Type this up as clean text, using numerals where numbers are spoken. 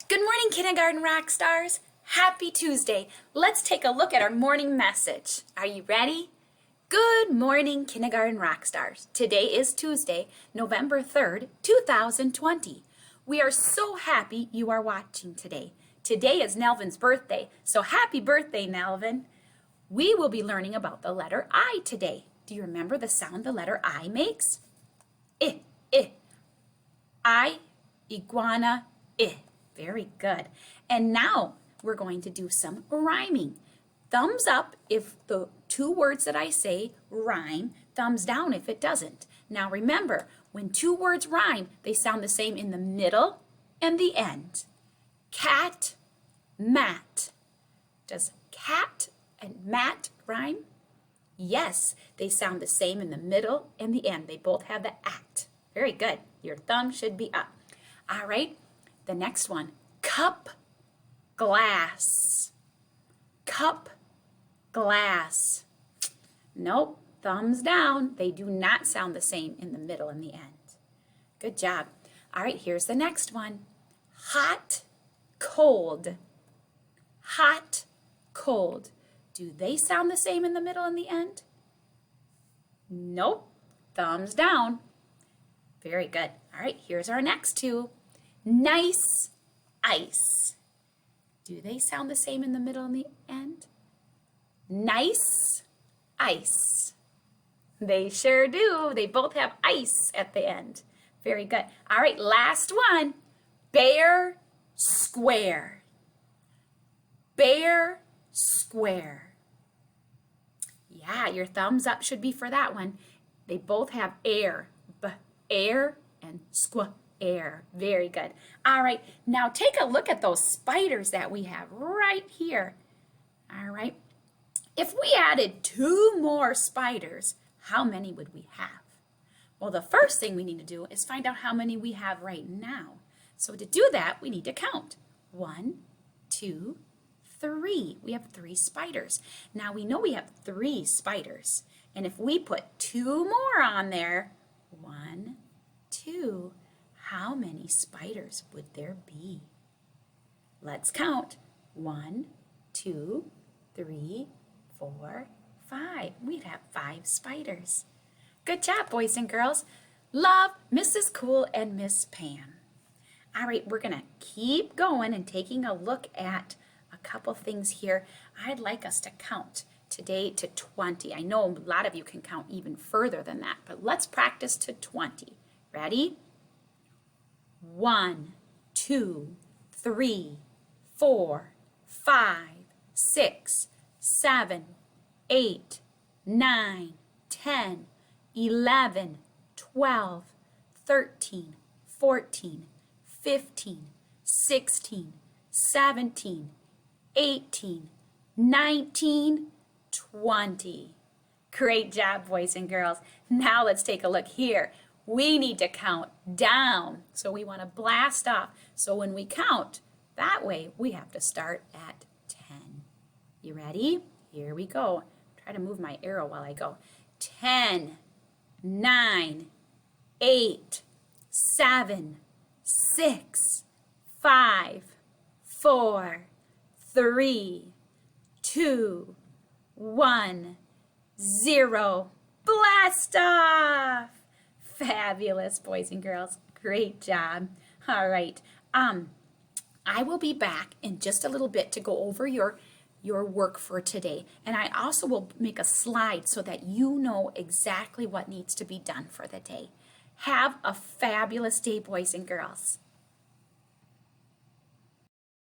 Good morning, Kindergarten Rock Stars. Happy Tuesday. Let's take a look at our morning message. Are you ready? Good morning, Kindergarten Rock Stars. Today is Tuesday, November 3rd, 2020. We are so happy you are watching today. Today is Nelvin's birthday, so happy birthday, Nelvin. We will be learning about the letter I today. Do you remember the sound the letter I makes? I, I. I, iguana, I. Very good. And now we're going to do some rhyming. Thumbs up if the two words that I say rhyme, thumbs down if it doesn't. Now remember, when two words rhyme, they sound the same in the middle and the end. Cat, mat. Does cat and mat rhyme? Yes, they sound the same in the middle and the end. They both have the at. Very good. Your thumb should be up. All right. The next one, cup, glass. Cup, glass. Nope, thumbs down. They do not sound the same in the middle and the end. Good job. All right, here's the next one. Hot, cold. Hot, cold. Do they sound the same in the middle and the end? Nope, thumbs down. Very good. All right, here's our next two. Nice, ice. Do they sound the same in the middle and the end? Nice, ice. They sure do. They both have ice at the end. Very good. All right, last one. Bear, square. Bear, square. Yeah, your thumbs up should be for that one. They both have air. Air and air. Very good. All right, now take a look at those spiders that we have right here. All right, if we added two more spiders, how many would we have? Well, the first thing we need to do is find out how many we have right now. So to do that, we need to count. 1, 2, 3. We have 3 spiders. Now we know we have 3 spiders. And if we put 2 more on there, 1, 2, how many spiders would there be? Let's count. 1, 2, 3, 4, 5. We'd have 5 spiders. Good job, boys and girls. Love, Mrs. Cool and Miss Pam. All right, we're going to keep going and taking a look at a couple things here. I'd like us to count today to 20. I know a lot of you can count even further than that, but let's practice to 20. Ready? 1, 2, 3, 4, 5, 6, 7, 8, 9, 10, 11, 12, 13, 14, 15, 16, 17, 18, 19, 20. Great job, boys and girls. Now let's take a look here. We need to count down. So we want to blast off. So when we count that way, we have to start at 10. You ready? Here we go. Try to move my arrow while I go. 10, 9, 8, 7, 6, 5, 4, 3, 2, 1, 0. Blast off! Fabulous, boys and girls. Great job. All right. I will be back in just a little bit to go over your work for today. And I also will make a slide so that you know exactly what needs to be done for the day. Have a fabulous day, boys and girls.